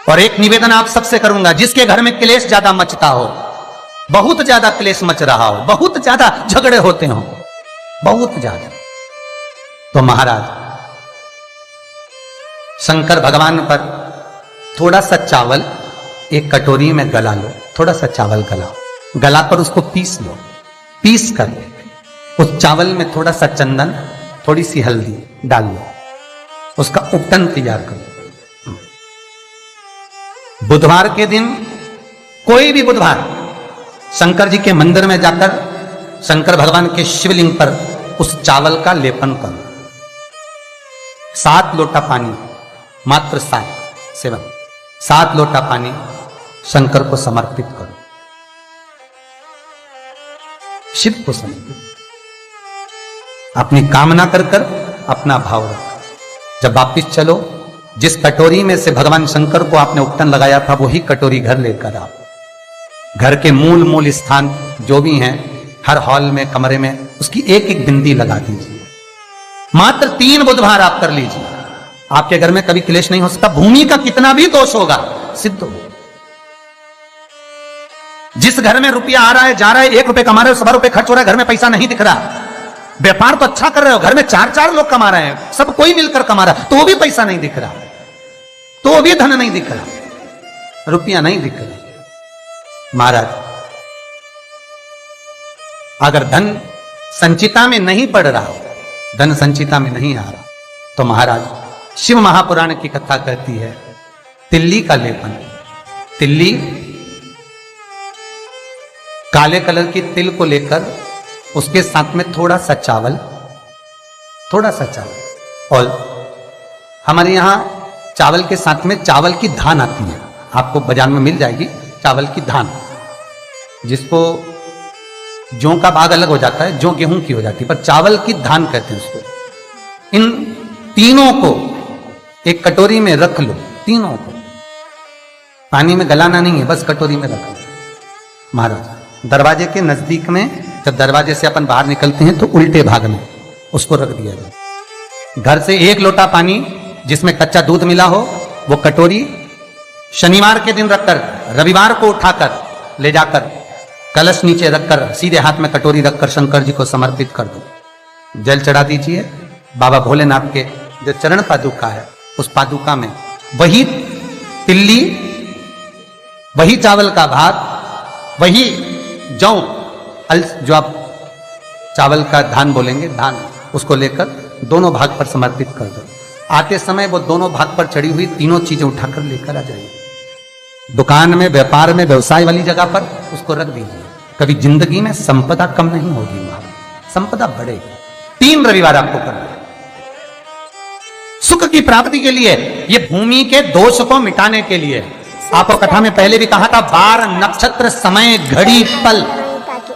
और एक निवेदन आप सबसे करूंगा, जिसके घर में क्लेश ज्यादा मचता हो, बहुत ज्यादा क्लेश मच रहा हो, बहुत ज्यादा झगड़े होते हो, बहुत ज्यादा, तो महाराज शंकर भगवान पर थोड़ा सा चावल एक कटोरी में गला लो, थोड़ा सा चावल गलाओ, गलाकर उसको पीस लो, पीस कर उस चावल में थोड़ा सा चंदन, थोड़ी सी हल्दी डाल लो, उसका उपटन तैयार करो। बुधवार के दिन, कोई भी बुधवार, शंकर जी के मंदिर में जाकर शंकर भगवान के शिवलिंग पर उस चावल का लेपन करो। 7 लोटा पानी, मात्र 7 सेवन, 7 लोटा पानी शंकर को समर्पित करो, शिव को समर्पित, अपनी कामना कर कर अपना भाव रखो। जब वापिस चलो, जिस कटोरी में से भगवान शंकर को आपने उपटन लगाया था, वही कटोरी घर लेकर आओ। घर के मूल स्थान जो भी हैं, हर हॉल में, कमरे में उसकी एक एक बिंदी लगा दीजिए। मात्र 3 बुधवार आप कर लीजिए, आपके घर में कभी क्लेश नहीं हो सकता। भूमि का कितना भी दोष होगा, सिद्ध हो। जिस घर में रुपया आ रहा है, जा रहा है, 1 रुपए कमा रहे हो, 100 रुपए खर्च हो रहा है, घर में पैसा नहीं दिख रहा, व्यापार तो अच्छा कर रहे हो, घर में 4-4 लोग कमा रहे हैं, सब कोई मिलकर कमा रहा है, तो भी पैसा नहीं दिख रहा, तो भी धन नहीं दिख रहा, रुपया नहीं दिख रहा। महाराज, अगर धन संचिता में नहीं पड़ रहा हो, धन संचिता में नहीं आ रहा, तो महाराज शिव महापुराण की कथा कहती है, तिल्ली का लेपन, तिल्ली काले कलर की तिल को लेकर उसके साथ में थोड़ा सा चावल, और हमारे यहां चावल के साथ में चावल की धान आती है, आपको बाजार में मिल जाएगी चावल की धान, जिसको जौ का भाग अलग हो जाता है, जौ गेहूं की हो जाती है, पर चावल की धान कहते हैं उसको। इन तीनों को एक कटोरी में रख लो, तीनों को पानी में गलाना नहीं है, बस कटोरी में रख लो। महाराज दरवाजे के नजदीक में, जब दरवाजे से अपन बाहर निकलते हैं तो उल्टे भाग में उसको रख दिया जाए। घर से 1 लोटा पानी जिसमें कच्चा दूध मिला हो, वो कटोरी शनिवार के दिन रखकर, रविवार को उठाकर ले जाकर कलश नीचे रखकर, सीधे हाथ में कटोरी रखकर शंकर जी को समर्पित कर दो। जल चढ़ा दीजिए। बाबा भोलेनाथ के जो चरण पादुका है, उस पादुका में वही तिल्ली, वही चावल का भात, वही जौ, जो आप चावल का धान बोलेंगे, धान, उसको लेकर दोनों भाग पर समर्पित कर दो। आते समय वो दोनों भाग पर चढ़ी हुई तीनों चीजें उठाकर लेकर आ जाइए। दुकान में, व्यापार में, व्यवसाय वाली जगह पर उसको रख दीजिए। कभी जिंदगी में संपदा कम नहीं होगी, संपदा बढ़ेगी। 3 रविवार आपको करना है सुख की प्राप्ति के लिए, ये भूमि के दोष को मिटाने के लिए। आपको कथा में पहले भी कहा था, बार, नक्षत्र, समय, घड़ी, पल,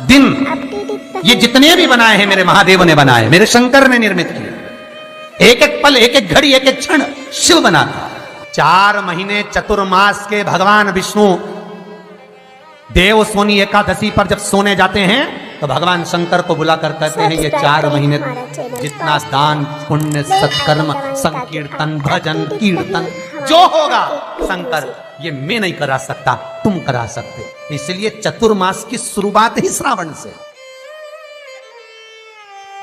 दिन, ये जितने भी बनाए हैं मेरे महादेव ने बनाए, मेरे शंकर ने निर्मित किए। एक एक पल, एक एक घड़ी, एक एक क्षण शिव बनाता। 4 महीने चतुर्मास के भगवान विष्णु देव सोनी एकादशी पर जब सोने जाते हैं, तो भगवान शंकर को बुलाकर कहते हैं, ये 4 महीने जितना दान, पुण्य, सत्कर्म, संकीर्तन, भजन, कीर्तन जो होगा शंकर, ये मैं नहीं करा सकता, तुम करा सकते। इसलिए चतुर्मास की शुरुआत ही श्रावण से,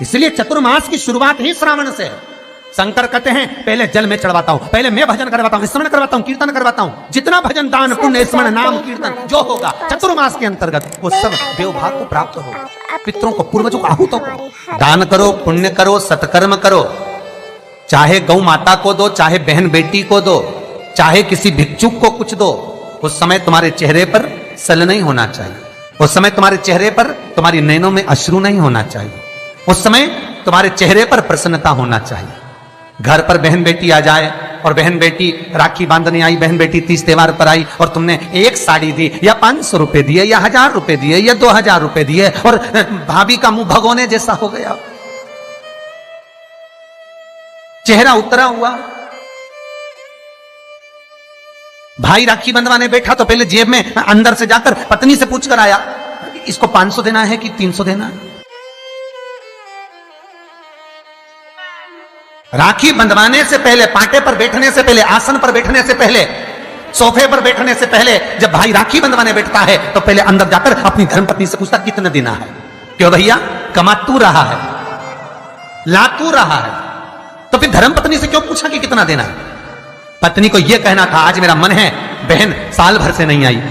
इसलिए चतुर्मास की शुरुआत ही श्रावण से। शंकर कहते हैं, पहले जल में चढ़वाता हूं, पहले मैं भजन करवाता हूं, स्मरण करवाता हूं, कीर्तन करवाता हूं, जितना भजन, दान, पुण्य, स्मरण, नाम, कीर्तन जो होगा चतुर्मास के अंतर्गत, वो सब देवभाग को प्राप्त होगा। पितरों को, पूर्वजों को आहूतों को दान करो, पुण्य करो, सत्कर्म करो, चाहे गौ माता को दो, चाहे बहन बेटी को दो, चाहे किसी भिक्षुक को कुछ दो। उस समय तुम्हारे चेहरे पर सल नहीं होना चाहिए, उस समय तुम्हारे चेहरे पर, तुम्हारी नैनों में अश्रु नहीं होना चाहिए, उस समय तुम्हारे चेहरे पर प्रसन्नता होना चाहिए। घर पर बहन बेटी आ जाए और बहन बेटी राखी बांधने आई, बहन बेटी तीज त्योहार पर आई और तुमने एक साड़ी दी या 500 रुपए दिए या 1000 रुपए दिए या 2000 रुपए दिए और भाभी का मुंह भगोने जैसा हो गया, चेहरा उतरा हुआ। भाई राखी बंधवाने बैठा तो पहले जेब में अंदर से जाकर पत्नी से पूछकर आया, इसको 500 देना है कि 300 देना है। राखी बंधवाने से पहले, पाटे पर बैठने से पहले, आसन पर बैठने से पहले सोफे पर बैठने से पहले जब भाई राखी बंधवाने बैठता है तो पहले अंदर जाकर अपनी धर्मपत्नी से पूछता कितना देना है। क्यों भैया, कमा तू रहा है, ला तू रहा है, तो फिर धर्मपत्नी से क्यों पूछा कि कितना देना है? पत्नी को यह कहना था आज मेरा मन है, बहन साल भर से नहीं आई,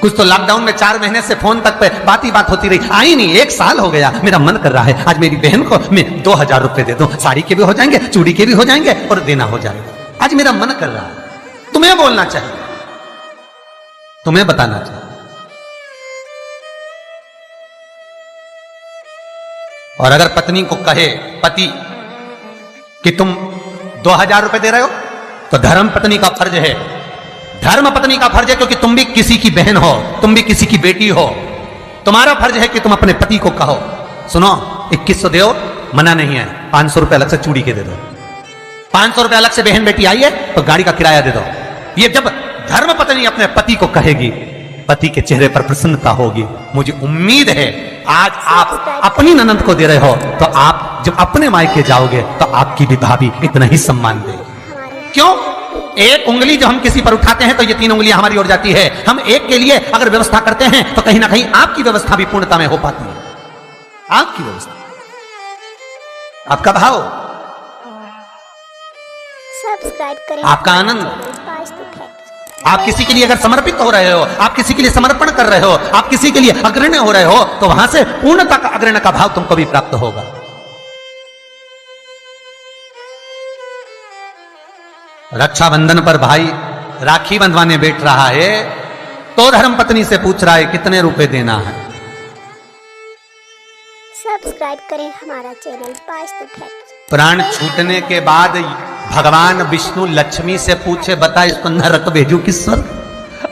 कुछ तो लॉकडाउन में 4 महीने से फोन तक पे बात ही बात होती रही, आई नहीं, 1 साल हो गया, मेरा मन कर रहा है आज मेरी बहन को मैं 2000 रुपए दे दूं, साड़ी के भी हो जाएंगे, चूड़ी के भी हो जाएंगे और देना हो जाएगा। आज मेरा मन कर रहा है। तुम्हें बोलना चाहिए, तुम्हें बताना चाहिए। और अगर पत्नी को कहे पति कि तुम 2000 रुपए दे रहे हो तो धर्म पत्नी का फर्ज है, धर्म पत्नी का फर्ज है, क्योंकि तुम भी किसी की बहन हो, तुम भी किसी की बेटी हो, तुम्हारा फर्ज है कि तुम अपने पति को कहो सुनो 2100 दो, मना नहीं है, 500 रुपए अलग से चूड़ी के दे दो, 500 रुपए अलग से बहन बेटी आई है तो गाड़ी का किराया दे दो। ये जब धर्म पत्नी अपने पति को कहेगी, पति के चेहरे पर प्रसन्नता होगी। मुझे उम्मीद है आज आप अपनी ननद को दे रहे हो तो आप जब अपने मायके जाओगे तो आपकी भी भाभी इतना ही सम्मान देगी। क्यों? एक उंगली जो हम किसी पर उठाते हैं तो ये 3 उंगलियां हमारी ओर जाती है। हम एक के लिए अगर व्यवस्था करते हैं तो कहीं ना कहीं आपकी व्यवस्था भी पूर्णता में हो पाती है। आपकी व्यवस्था, आपका भाव, सब्सक्राइब करें, आपका आनंद, आप किसी के लिए अगर समर्पित हो रहे हो, आप किसी के लिए समर्पण कर रहे हो, आप किसी के लिए अग्रण्य हो रहे हो तो वहां से पूर्णता का अग्रण्य का भाव तुमको भी प्राप्त होगा। रक्षाबंधन पर भाई राखी बंधवाने बैठ रहा है तो धर्मपत्नी से पूछ रहा है कितने रुपए देना है। सब्सक्राइब करें हमारा चैनल पास्ट फैक्ट। प्राण छूटने के बाद भगवान विष्णु लक्ष्मी से पूछे बता इसको नरक भेजू कि स्वर्ग?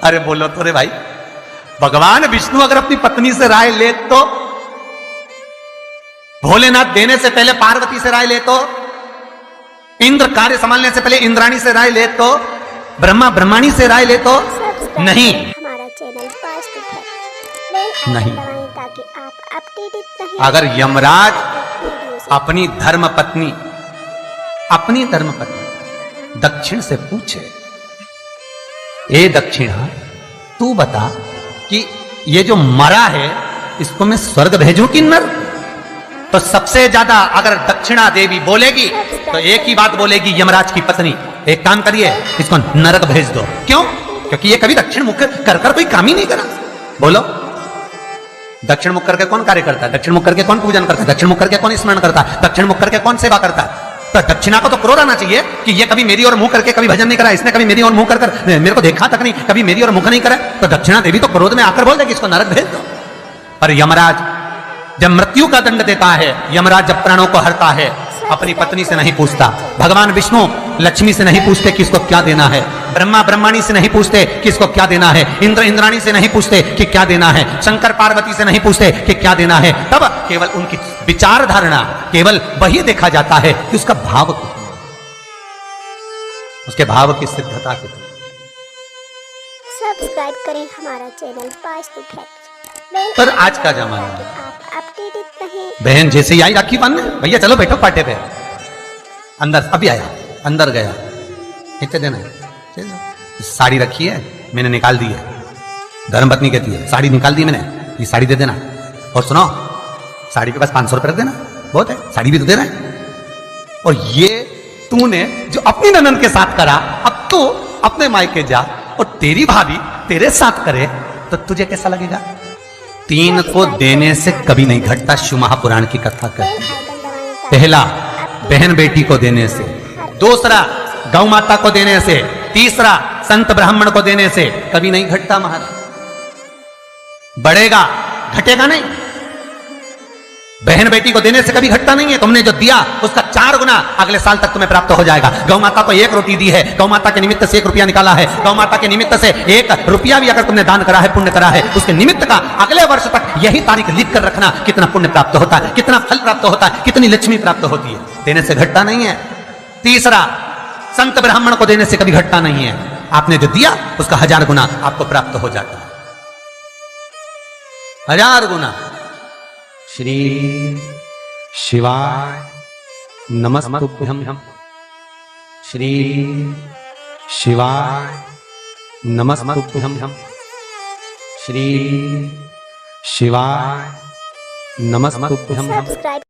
अरे बोलो तो रे भाई, भगवान विष्णु अगर अपनी पत्नी से राय ले तो, भोलेनाथ देने से पहले पार्वती से राय ले तो, इंद्र कार्य संभालने से पहले इंद्राणी से राय ले तो, ब्रह्मा ब्रह्माणी से राय ले तो नहीं, हमारा चैनल पास्ट फैक्ट नहीं। ताकि आप अपडेटेड रहें। अगर यमराज अपनी धर्मपत्नी दक्षिण से पूछे, ए दक्षिणा तू बता कि ये जो मरा है इसको मैं स्वर्ग भेजूं कि नरक? तो सबसे ज्यादा अगर दक्षिणा देवी बोलेगी तो एक ही बात बोलेगी यमराज की पत्नी, एक काम करिए इसको नरक भेज दो। क्यों? क्योंकि ये कभी दक्षिण मुख कर कोई काम ही नहीं करा। बोलो, दक्षिण मुख करके कौन कार्य करता है? दक्षिण मुख करके कौन पूजन करता है? दक्षिण मुख करके कौन स्मरण करता है? दक्षिण मुख करके कौन सेवा करता है? तो दक्षिणा को तो क्रोध आना चाहिए कि ये कभी मेरी ओर मुंह करके कभी भजन नहीं करा, इसने कभी मेरी ओर मुंह कर मेरे को देखा तक नहीं, कभी मेरी ओर मुख नहीं करा। तो दक्षिणा देवी तो क्रोध में आकर बोल देगी इसको नरक भेज दो। पर यमराज जब मृत्यु का दंड देता है, यमराज जब प्राणों को हरता है, अपनी पत्नी से नहीं पूछता, भगवान विष्णु लक्ष्मी से नहीं पूछते कि इसको क्या देना है, ब्रह्मा ब्रह्माणी से नहीं पूछते कि इसको क्या देना है, इंद्र इंद्राणी से नहीं पूछते कि क्या देना है, शंकर पार्वती से नहीं पूछते कि क्या देना है। तब केवल उनकी विचार धारणा, केवल वही देखा जाता है कि उसका भाव कितना, उसके भाव की सिद्धता कितनी। सब्सक्राइब करें हमारा चैनल पास्ट फैक्ट। पर आज का जमाना है, आप अपडेटेड रहें। बहन जैसे ही आई राखी बांधने, भैया चलो बैठो पाटे पे, अंदर अभी आया, अंदर गया, कितने देना है? साड़ी रखी है मैंने निकाल दी है, धर्मपत्नी कहती है साड़ी निकाल दी मैंने, ये साड़ी दे देना। और सुनो, साड़ी के पास 500 रुपए रख देना, बहुत है, साड़ी भी तो दे रहा है। और ये तूने जो अपनी ननद के साथ करा, अब तू अपने मायके जा और तेरी भाभी तेरे साथ करे तो तुझे कैसा लगेगा? 3 को देने से कभी नहीं घटता, शिव महापुराण की कथा कहती है। पहला बहन बेटी को देने से, दूसरा गौ माता को देने से, तीसरा संत ब्राह्मण को देने से कभी नहीं घटता महाराज। बढ़ेगा, घटेगा नहीं। बहन बेटी को देने से कभी घटता नहीं है। तुमने जो दिया उसका 4 गुना अगले साल तक तुम्हें प्राप्त हो जाएगा। गौ माता को 1 रोटी दी है, गौ माता के निमित्त से 1 रुपया निकाला है, गौ माता के निमित्त से 1 रुपया भी अगर तुमने दान करा है, पुण्य करा है, उसके निमित्त का अगले वर्ष तक यही तारीख लिख कर रखना, कितना पुण्य प्राप्त होता है, कितना फल प्राप्त होता है, कितनी लक्ष्मी प्राप्त होती है। देने से घटता नहीं है। तीसरा, संत ब्राह्मण को देने से कभी घटता नहीं है। आपने जो दिया उसका 1000 गुना आपको प्राप्त हो जाता है, 1000 गुना। श्री शिवाय नमस्तुभ्यं, श्री शिवाय नमस्तुभ्यं श्री शिवाय नमस्तुभ्यं। सब्सक्राइब